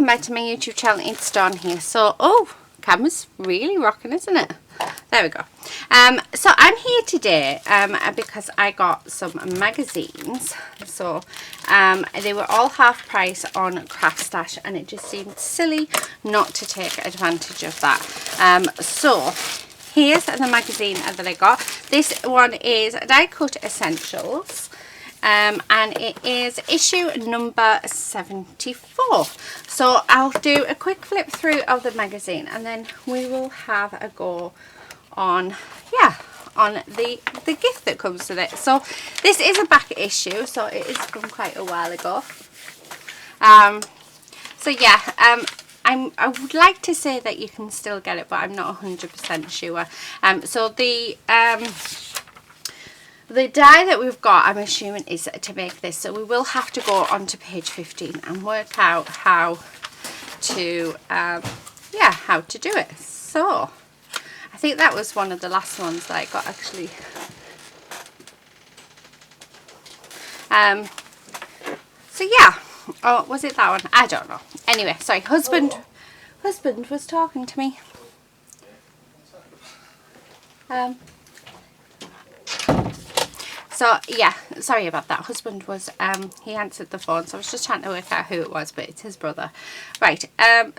welcome back to my YouTube channel. It's Dawn here. So, oh, camera's really rocking, isn't it? There we go. So I'm here today because I got some magazines. So they were all half price on Craft Stash, and it just seemed silly not to take advantage of that. So here's the magazine that I got. This one is Die Cut Essentials. And it is issue number 74. So I'll do a quick flip through of the magazine, and then we will have a go on, on the gift that comes with it. So this is a back issue, so it is from quite a while ago. I would like to say that you can still get it, but I'm not 100% sure. So the die that we've got, I'm assuming, is to make this. So we will have to go on to page 15 and work out how to, how to do it. So I think that was one of the last ones that I got, actually. So yeah, oh, was it that one? I don't know. Anyway, sorry, husband was talking to me. So yeah, sorry about that. Husband was he answered the phone, so I was just trying to work out who it was, but it's his brother. Right.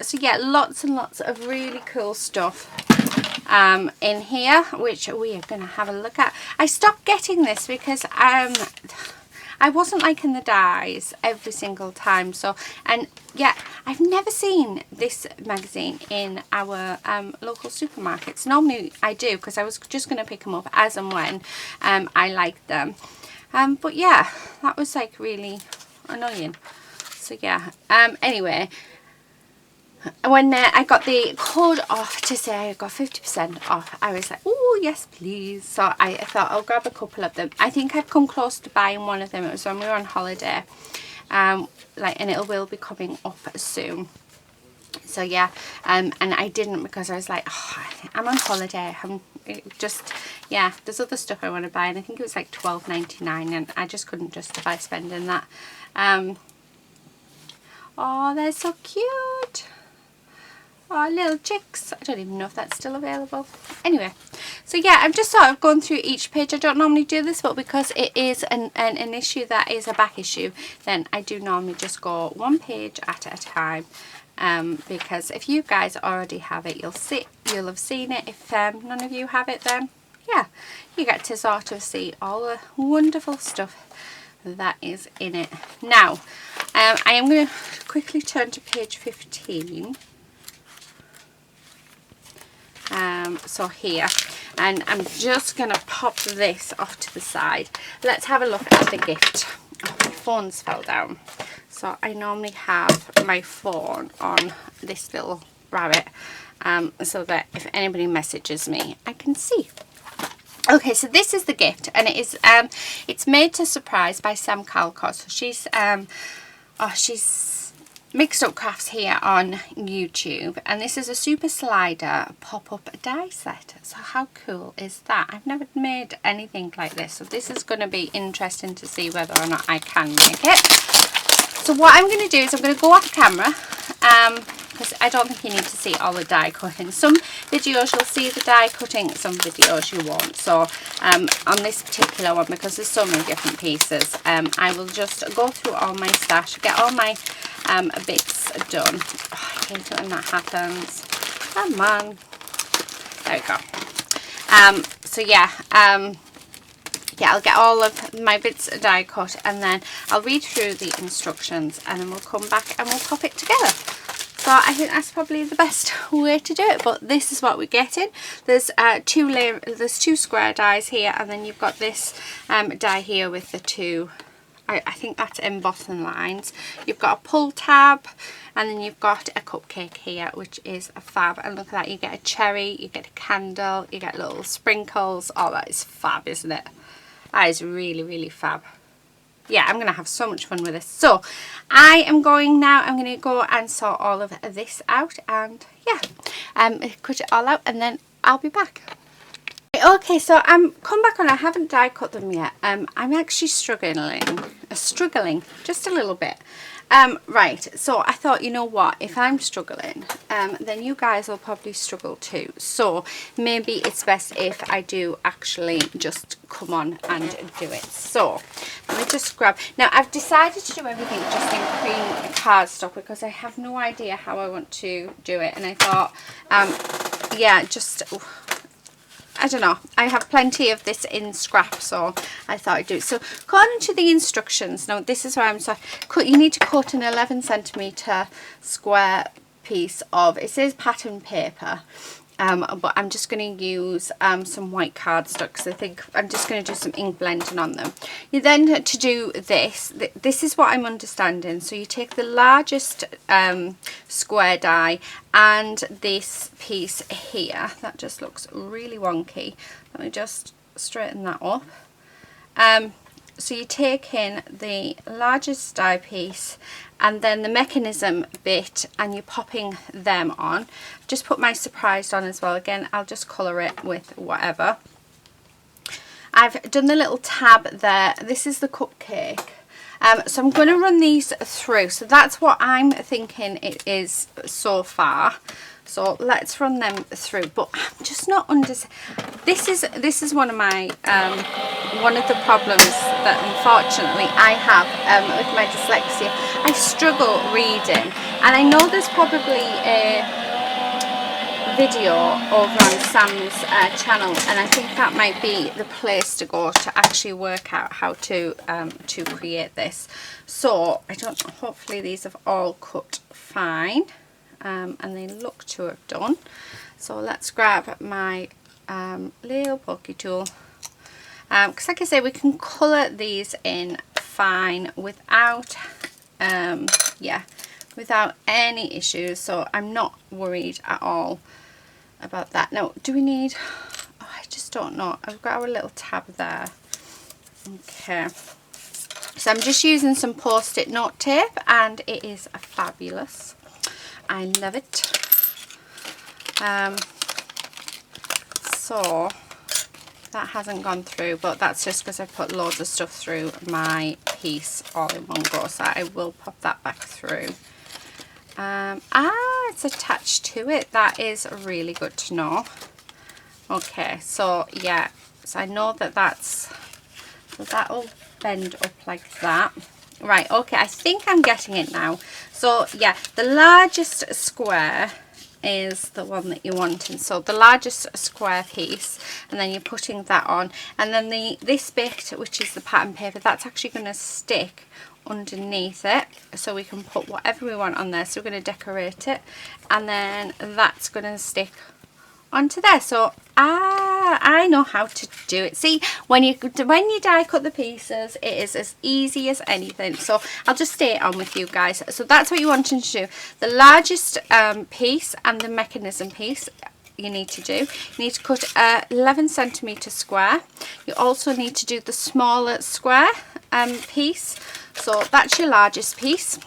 So yeah, lots and lots of really cool stuff in here, which we are going to have a look at. I stopped getting this because I wasn't liking the dies every single time. So, and yeah, I've never seen this magazine in our local supermarkets. Normally I do, because I was just going to pick them up as and when I liked them. But yeah, that was like really annoying. So yeah, anyway, when I got the code off to say I got 50% off, I was like, oh yes please. So I thought I'll grab a couple of them. I think I've come close to buying one of them. It was when we were on holiday, and it will be coming up soon. So yeah, and I didn't, because I was like, oh, I'm on holiday, there's other stuff I want to buy, and I think it was like $12.99, and I just couldn't justify spending that. Oh, they're so cute. Oh, little chicks. I don't even know if that's still available. Anyway, so yeah, I'm just sort of going through each page. I don't normally do this, but because it is an issue that is a back issue, then I do normally just go one page at a time. Because if you guys already have it, you'll have seen it. If none of you have it, then yeah, you get to sort of see all the wonderful stuff that is in it. Now, I am going to quickly turn to page 15. So here, and I'm just going to pop this off to the side. Let's have a look at the gift. Oh, my phone's fell down. So I normally have my phone on this little rabbit, so that if anybody messages me, I can see. Okay, so this is the gift, and it is it's Made to Surprise by Sam Callcott. So she's Mixed Up Crafts here on YouTube, and this is a super slider pop-up die set. So how cool is that? I've never made anything like this, so this is going to be interesting to see whether or not I can make it. So what I'm going to do is I'm going to go off camera, because I don't think you need to see all the die cutting. Some videos you'll see the die cutting, some videos you won't. So on this particular one, because there's so many different pieces, I will just go through all my stash, get all my bits done. Oh, I hate it when that happens. Come on. There we go. So yeah, I'll get all of my bits die cut, and then I'll read through the instructions, and then we'll come back and we'll pop it together. So I think that's probably the best way to do it, but this is what we're getting. There's two square dies here, and then you've got this die here with the two, I think that's embossing lines. You've got a pull tab, and then you've got a cupcake here, which is a fab. And look at that, you get a cherry, you get a candle, you get little sprinkles. Oh, that is fab, isn't it? That is really, really fab. Yeah, I'm going to have so much fun with this. So I am going now, I'm going to go and sort all of this out, and yeah, cut it all out, and then I'll be back. Okay, so I'm come back on. I haven't die cut them yet. I'm actually struggling just a little bit. Right, so I thought, you know what, if I'm struggling, then you guys will probably struggle too. So maybe it's best if I do actually just come on and do it. So let me just grab, now I've decided to do everything just in cream cardstock because I have no idea how I want to do it. And I thought, yeah, just, I don't know, I have plenty of this in scrap, so I thought I'd do it. So according to the instructions, now this is where I'm sorry, you need to cut an 11 centimetre square piece of, it says pattern paper, but I'm just going to use some white cardstock because I think I'm just going to do some ink blending on them. You then, to do this, this is what I'm understanding. So you take the largest square die and this piece here, that just looks really wonky. Let me just straighten that up. So you take in the largest die piece and then the mechanism bit and you're popping them on. Just put my surprise on as well. Again, I'll just colour it with whatever. I've done the little tab there. This is the cupcake. So I'm going to run these through. So that's what I'm thinking it is so far. So let's run them through. But I'm just not this is one of my one of the problems that unfortunately I have with my dyslexia. I struggle reading, and I know there's probably a video over on Sam's channel, and I think that might be the place to go to actually work out how to create this. So I don't know, hopefully these have all cut fine, and they look to have done. So let's grab my little bulky tool, because like I say, we can colour these in fine without without any issues, so I'm not worried at all about that. Now, do we need, oh, I just don't know, I've got our little tab there. Okay, so I'm just using some post-it note tape and it is fabulous. I love it. So that hasn't gone through, but that's just because I put loads of stuff through my piece all in one go, so I will pop that back through. It's attached to it. That is really good to know. Okay, so yeah, so I know that so that'll bend up like that. Right, okay, I think I'm getting it now. So yeah, the largest square is the one that you're wanting. So the largest square piece, and then you're putting that on, and then this bit, which is the pattern paper, that's actually going to stick underneath it, so we can put whatever we want on there. So we're going to decorate it, and then that's going to stick onto there. So I know how to do it. See, when you die cut the pieces, it is as easy as anything. So I'll just stay on with you guys. So that's what you want to do. The largest piece and the mechanism piece you need to do. You need to cut a 11 centimetre square. You also need to do the smaller square piece. So that's your largest piece,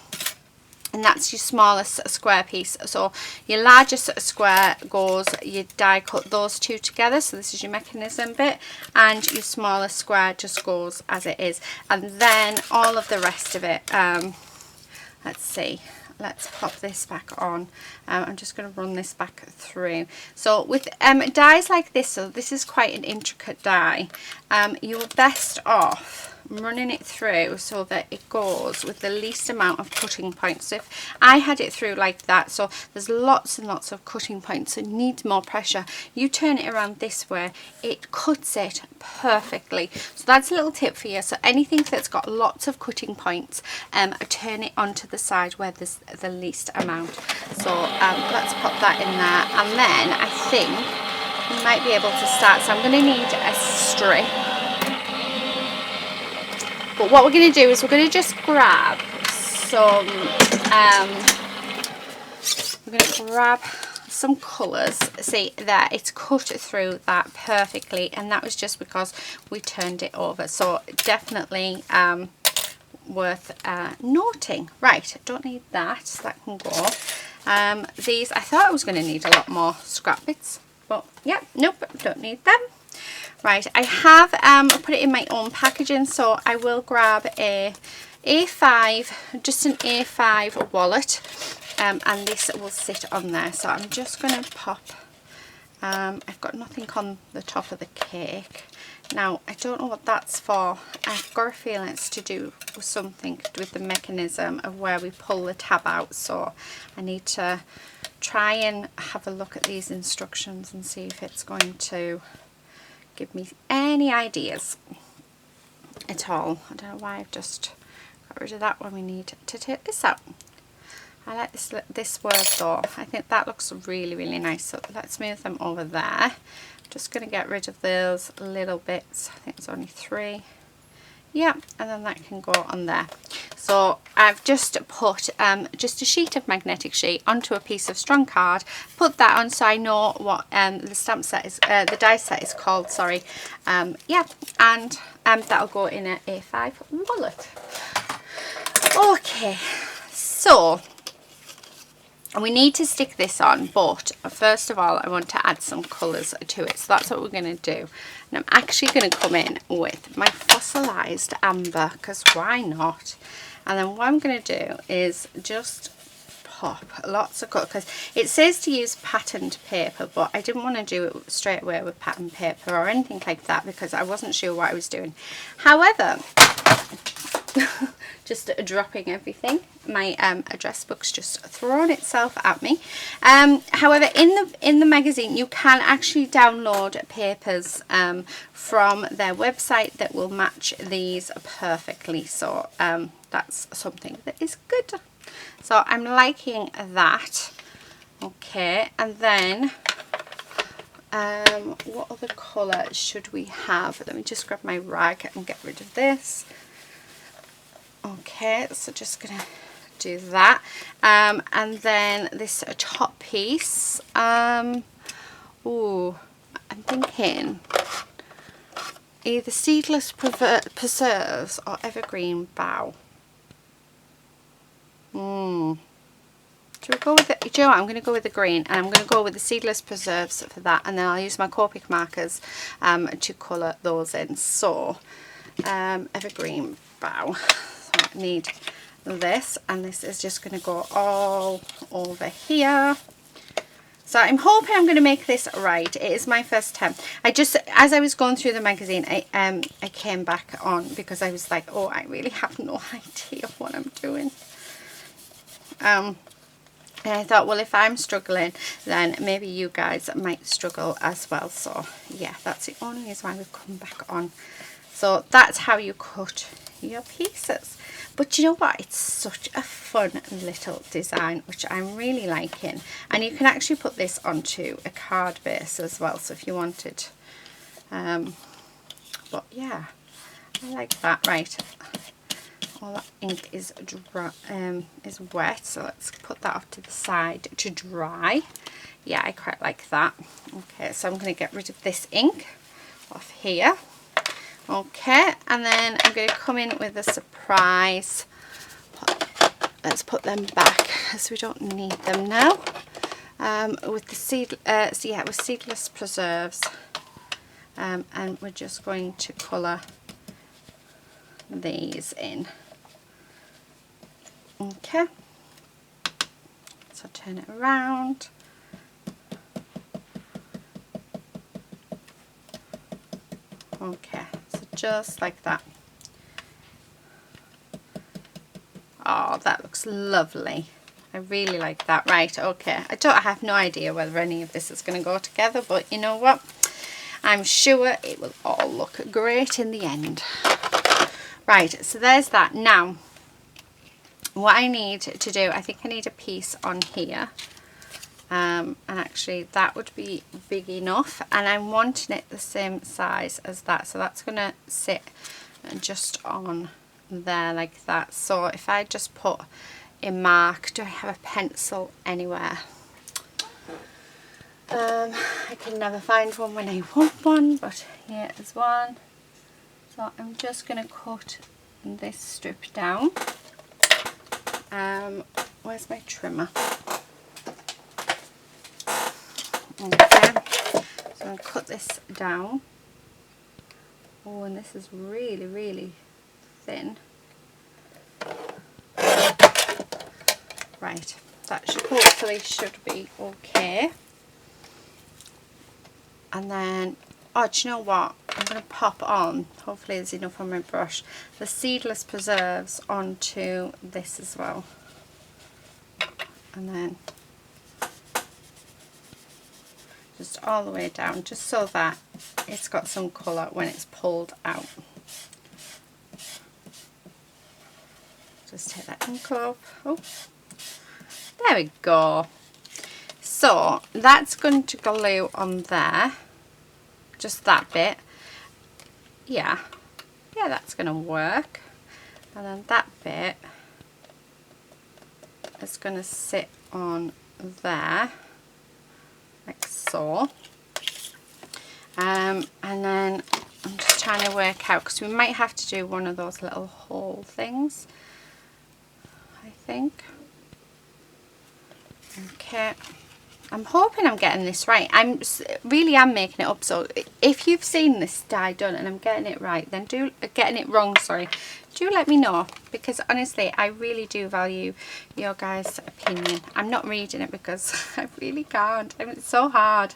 and that's your smallest square piece. So your largest square goes, you die cut those two together, so this is your mechanism bit, and your smallest square just goes as it is. And then all of the rest of it, let's see, let's pop this back on. I'm just going to run this back through. So with dies like this, so this is quite an intricate die, you're best off running it through so that it goes with the least amount of cutting points. So if I had it through like that, so there's lots and lots of cutting points, so it needs more pressure. You turn it around this way, it cuts it perfectly. So that's a little tip for you. So anything that's got lots of cutting points, turn it onto the side where there's the least amount. So let's pop that in there, and then I think we might be able to start. So I'm going to need a strip. But what we're going to do is we're going to just grab some, we're going to grab some colours. See there, it's cut through that perfectly, and that was just because we turned it over. So definitely worth noting. Right, don't need that, so that can go. These, I thought I was going to need a lot more scrap bits, but yeah, nope, don't need them. Right, I have put it in my own packaging, so I will grab a A5, just an A5 wallet, and this will sit on there. So I'm just going to pop, I've got nothing on the top of the cake. Now, I don't know what that's for. I've got a feeling it's to do with something with the mechanism of where we pull the tab out. So I need to try and have a look at these instructions and see if it's going to give me any ideas at all. I don't know why I've just got rid of that when we need to take this out. I like this word though. I think that looks really, really nice. So let's move them over there. Just going to get rid of those little bits. I think it's only 3. Yeah, and then that can go on there. So I've just put just a sheet of magnetic sheet onto a piece of strong card. Put that on so I know what the stamp set is, the die set is called. Sorry. Yeah, and that'll go in an A5 wallet. Okay, so we need to stick this on, but first of all I want to add some colours to it, so that's what we're going to do. And I'm actually going to come in with my fossilized amber, because why not? And then what I'm going to do is just pop lots of colour, because it says to use patterned paper, but I didn't want to do it straight away with patterned paper or anything like that because I wasn't sure what I was doing. However, just dropping everything, my address book's just thrown itself at me. However, in the magazine you can actually download papers from their website that will match these perfectly, so that's something that is good. So I'm liking that. Okay, and then what other colour should we have? Let me just grab my rag and get rid of this. Okay, so just gonna do that, and then this top piece. Oh, I'm thinking either Seedless Preserves or Evergreen Bough. Do we go with it? Do you know what? I'm going to go with the green, and I'm going to go with the Seedless Preserves for that, and then I'll use my Copic markers to colour those in. So Evergreen Bough. So I need this, and this is just going to go all over here. So I'm hoping I'm going to make this right. It is my first attempt. As I was going through the magazine, I came back on because I was like, oh, I really have no idea what I'm doing. And I thought, well, if I'm struggling, then maybe you guys might struggle as well. So yeah, that's the only reason why we've come back on. So that's how you cut your pieces. But you know what, it's such a fun little design, which I'm really liking, and you can actually put this onto a card base as well, so if you wanted. But yeah, I like that. Right, all that ink is dry, is wet, so let's put that off to the side to dry. Yeah, I quite like that. Okay, so I'm going to get rid of this ink off here. Okay, and then I'm going to come in with a surprise. Let's put them back as we don't need them now. With the with Seedless Preserves, and we're just going to colour these in. Okay, so turn it around. Okay, so just like that. Oh, that looks lovely. I really like that. Right, okay. I have no idea whether any of this is going to go together, but you know what? I'm sure it will all look great in the end. Right, so there's that. Now, what I need to do, I think I need a piece on here. And actually that would be big enough, and I'm wanting it the same size as that, so that's going to sit just on there like that. So if I just put a mark, do I have a pencil anywhere? I can never find one when I want one, but here is one. So I'm just going to cut this strip down. Where's my trimmer? Okay, so I'm going to cut this down. Oh, and this is really, really thin. Right, that should hopefully be okay. And then, oh, do you know what? I'm going to pop on, hopefully there's enough on my brush, the Seedless Preserves onto this as well. And then just all the way down, just so that it's got some colour when it's pulled out. Just take that ink up. Oh, there we go. So that's going to glue on there, just that bit. Yeah, that's going to work. And then that bit is going to sit on there, like so. And then I'm just trying to work out, because we might have to do one of those little hole things, I think. Okay, I'm hoping I'm getting this right. I'm making it up, so if you've seen this die done and I'm getting it right, then getting it wrong, sorry, do let me know, because honestly I really do value your guys' opinion. I'm not reading it because I really can't. I mean, it's so hard.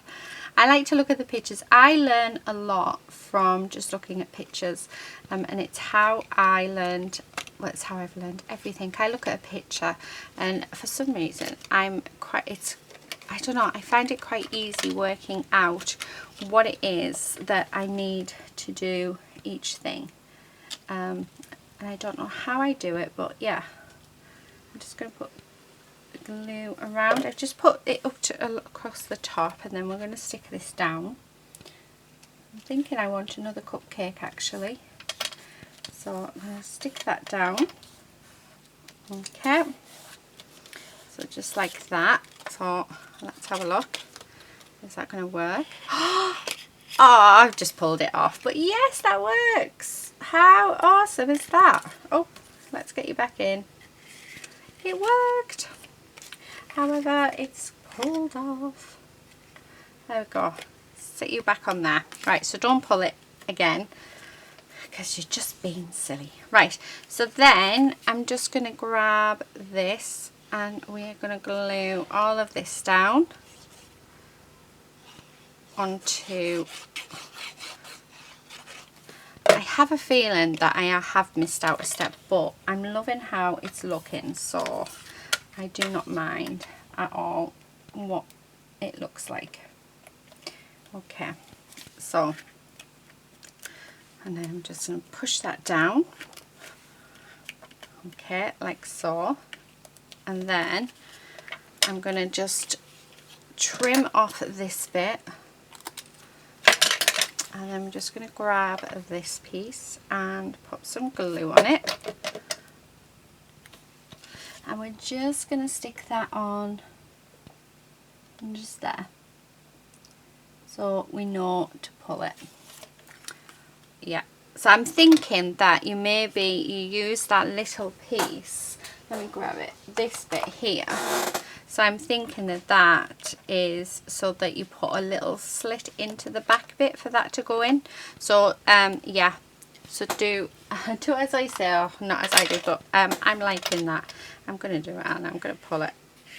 I like to look at the pictures. I learn a lot from just looking at pictures, and it's how I learned. Well, it's how I've learned everything. I look at a picture, and for some reason I don't know, I find it quite easy working out what it is that I need to do each thing. And I don't know how I do it, but yeah, I'm just going to put glue around. I've just put it up to across the top, and then we're going to stick this down. I'm thinking I want another cupcake actually, so I'm going to stick that down. Okay, so just like that. So let's have a look. Is that going to work? Oh, I've just pulled it off, but yes, that works. How awesome is that? Oh, let's get you back in. It worked. However, it's pulled off. There we go. Sit you back on there. Right, so don't pull it again, because you're just being silly. Right, so then I'm just going to grab this, and we're going to glue all of this down onto. I have a feeling that I have missed out a step, but I'm loving how it's looking, so I do not mind at all what it looks like. Okay, so, and then I'm just going to push that down, okay, like so, and then I'm going to just trim off this bit, and then I'm just going to grab this piece and put some glue on it, and we're just going to stick that on just there, so we know to pull it. Yeah, so I'm thinking that you use that little piece, let me grab it, this bit here. So I'm thinking that is so that you put a little slit into the back bit for that to go in. So yeah, so do as I say, or not as I do, but I'm liking that. I'm going to do it and I'm going to pull it.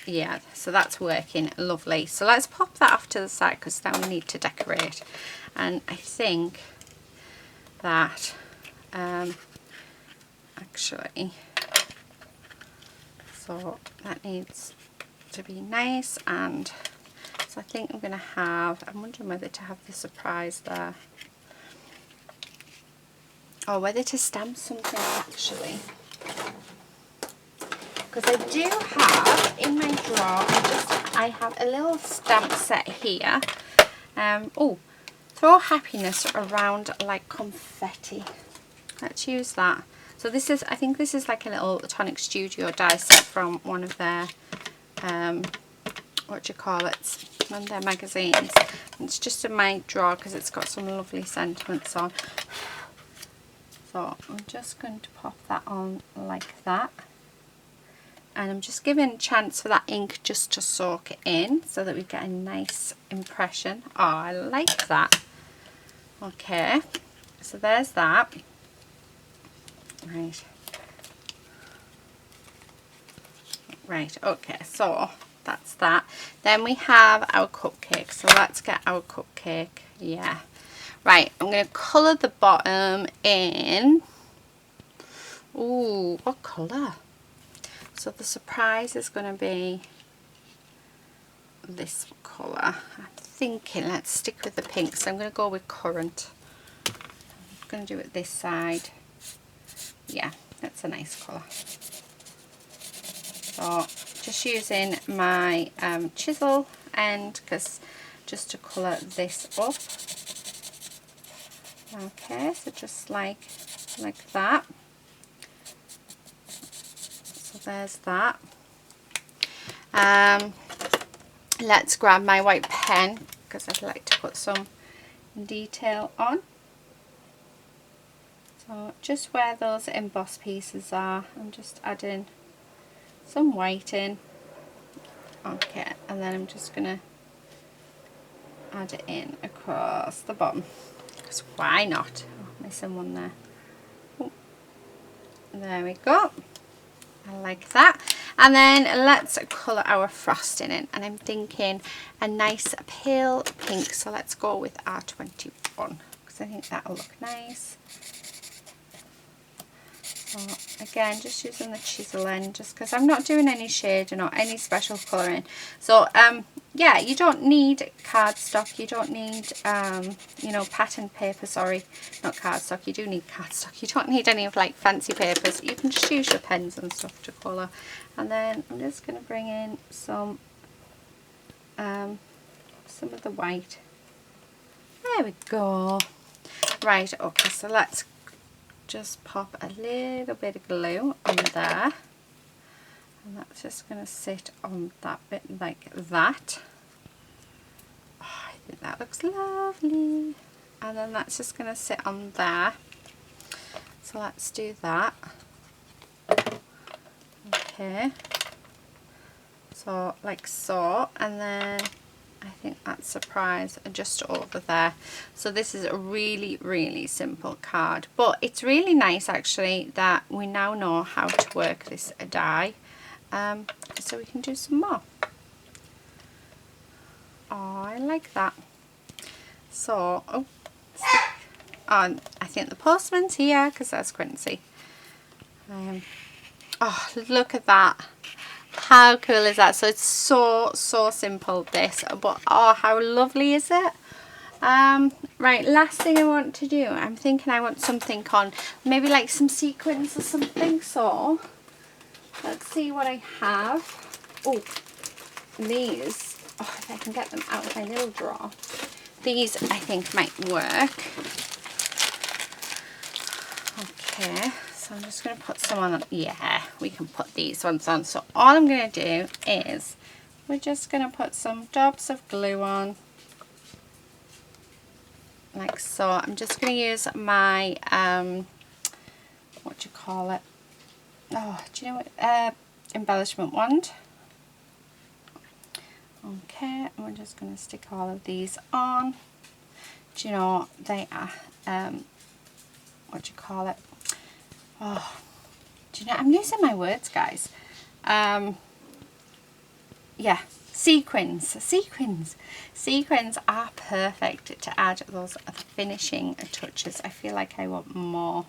Yeah, so that's working lovely. So let's pop that off to the side, because now we need to decorate. And I think that actually, so that needs to be nice, and so I think I'm going to have, I'm wondering whether to have the surprise there, or whether to stamp something actually, because I do have in my drawer, I have a little stamp set here. Oh, throw happiness around like confetti. Let's use that. So this is, I think this is like a little Tonic Studio die set from one of their what do you call it, one of their magazines. It's just in my drawer because it's got some lovely sentiments on. So I'm just going to pop that on like that, and I'm just giving a chance for that ink just to soak in so that we get a nice impression. Oh, I like that. Okay, so there's that. Right, Right, okay, so that's that. Then we have our cupcake, so let's get our cupcake. Yeah, right, I'm going to colour the bottom in, ooh, what colour? So the surprise is going to be this colour. I'm thinking let's stick with the pink, so I'm going to go with Currant. I'm going to do it this side. Yeah, that's a nice colour. So just using my chisel end, because just to colour this up. Okay, so just like that. So there's that. Let's grab my white pen, because I'd like to put some detail on. So just where those embossed pieces are, I'm just adding some white in. Okay, and then I'm just going to add it in across the bottom, because why not? Oh, missing one there. Oh, there we go. I like that. And then let's colour our frosting in, and I'm thinking a nice pale pink, so let's go with R21, because I think that'll look nice. So again, just using the chisel end, just because I'm not doing any shading or any special colouring. So yeah, you don't need cardstock, you don't need you know, pattern paper, sorry, not cardstock. You do need cardstock, you don't need any of like fancy papers. You can just use your pens and stuff to colour. And then I'm just going to bring in some of the white. There we go. Right, okay, so let's just pop a little bit of glue on there, and that's just going to sit on that bit like that. Oh, I think that looks lovely. And then that's just going to sit on there, so let's do that. Okay, so like so, and then I think that surprise just over there. So this is a really, really simple card, but it's really nice actually that we now know how to work this die, so we can do some more. Oh, I like that. So I think the postman's here, because that's Quincy. Oh, look at that. How cool is that? So it's so simple, this, but oh, how lovely is it? Right, last thing I want to do, I'm thinking I want something on, maybe like some sequins or something. So let's see what I have. Oh, these, oh, if I can get them out of my little drawer, these I think might work. Okay, so I'm just going to put some on. Yeah, we can put these ones on. So all I'm going to do is we're just going to put some dabs of glue on, like so. I'm just going to use my what do you call it? Oh, do you know what? Embellishment wand. Okay, and we're just going to stick all of these on. Do you know they are what do you call it? Oh, do you know, I'm losing my words, guys. Yeah, sequins are perfect to add those finishing touches. I feel like I want more.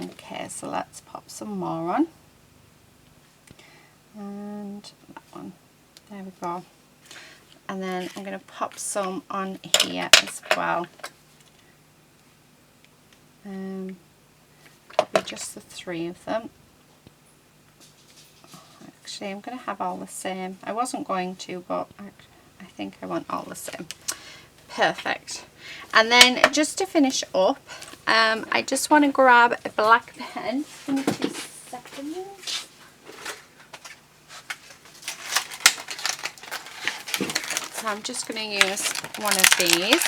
Okay, so let's pop some more on, and that one, there we go. And then I'm going to pop some on here as well. Probably just the 3 of them. Actually, I'm going to have all the same. I wasn't going to, but I think I want all the same. Perfect. And then just to finish up, I just want to grab a black pen. Give me 2 seconds. So I'm just going to use one of these.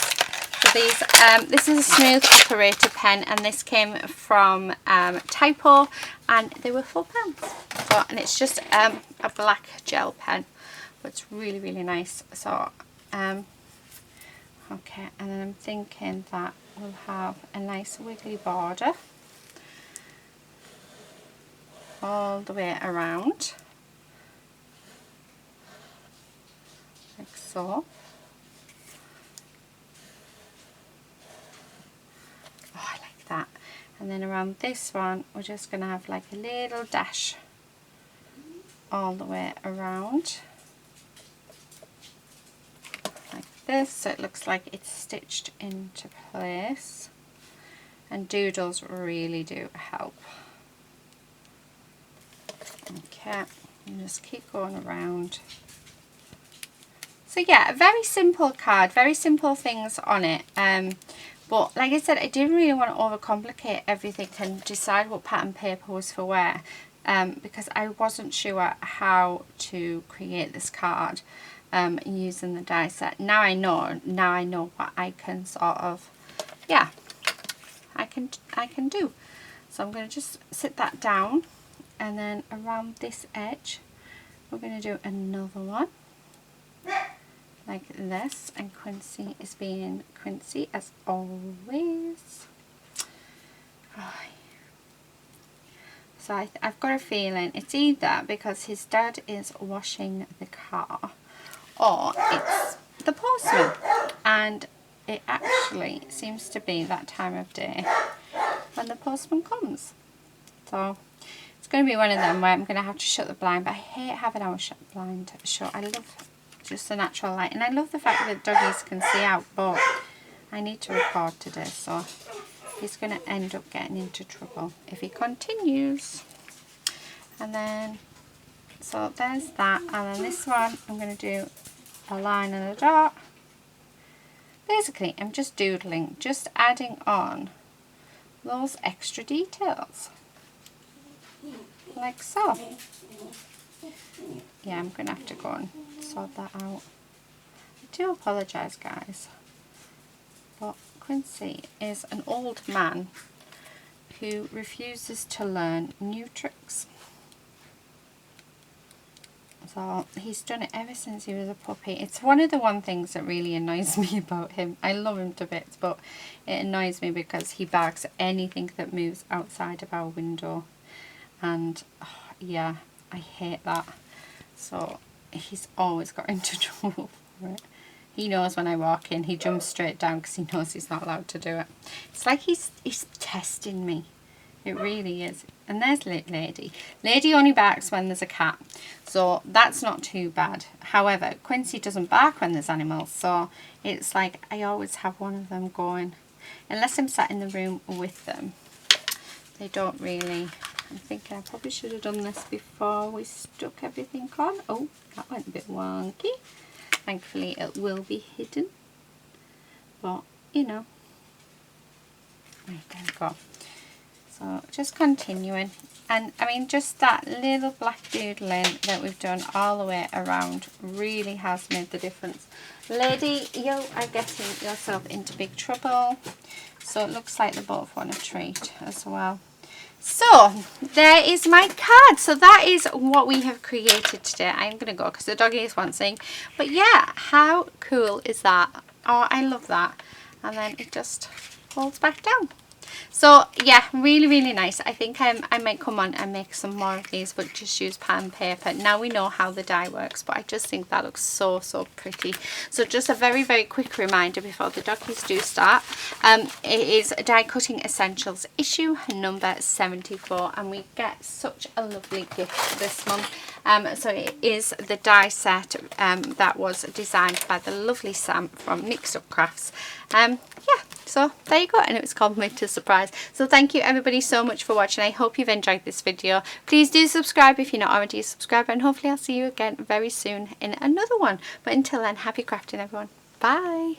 So these, this is a smooth operator pen, and this came from Typo, and they were £4. So, and it's just a black gel pen, but it's really, really nice. So okay, and then I'm thinking that we'll have a nice wiggly border all the way around. so. Oh, I like that. And then around this one, we're just going to have like a little dash all the way around. Like this, so it looks like it's stitched into place. And doodles really do help. Okay, and just keep going around. So yeah, a very simple card, very simple things on it. But like I said, I didn't really want to overcomplicate everything and decide what pattern paper was for where, because I wasn't sure how to create this card using the die set. Now I know what I can sort of, yeah, I can do. So I'm going to just sit that down, and then around this edge we're going to do another one like this, and Quincy is being Quincy as always. So I've got a feeling it's either because his dad is washing the car, or it's the postman, and it actually seems to be that time of day when the postman comes. So it's going to be one of them where I'm going to have to shut the blind, but I hate having our blind shut. I love just the natural light, and I love the fact that doggies can see out, but I need to record today, so he's going to end up getting into trouble if he continues. And then, so there's that, and then this one I'm going to do a line and a dot. Basically I'm just doodling, just adding on those extra details like so. Yeah, I'm going to have to go and sort that out. I do apologise guys, but Quincy is an old man who refuses to learn new tricks. So he's done it ever since he was a puppy. It's one of the things that really annoys me about him. I love him to bits, but it annoys me because he barks at anything that moves outside of our window. And oh, yeah, I hate that. So he's always got into trouble for it. He knows when I walk in, he jumps straight down because he knows he's not allowed to do it. It's like he's testing me. It really is. And there's Lady. Lady only barks when there's a cat, so that's not too bad. However, Quincy doesn't bark when there's animals, so it's like I always have one of them going. Unless I'm sat in the room with them, they don't really. I'm thinking I probably should have done this before we stuck everything on. Oh, that went a bit wonky. Thankfully it will be hidden, but you know. Right, there we go. So just continuing, and I mean just that little black doodling that we've done all the way around really has made the difference. Lady, you are getting yourself into big trouble, so it looks like they both want a treat as well. So there is my card. So that is what we have created today. I'm gonna go because the doggy is wanting, but yeah, how cool is that? Oh, I love that. And then it just folds back down. So yeah, really nice. I think I might come on and make some more of these, but just use pattern paper. Now we know how the die works, but I just think that looks so pretty. So just a very quick reminder before the doggies do start. It is Die Cutting Essentials issue number 74, and we get such a lovely gift this month. So it is the die set that was designed by the lovely Sam from Mixed Up Crafts. Yeah, so there you go, and it was called Winter Surprise. So thank you everybody so much for watching. I hope you've enjoyed this video. Please do subscribe if you're not already a subscriber, and hopefully I'll see you again very soon in another one. But until then, happy crafting everyone. Bye.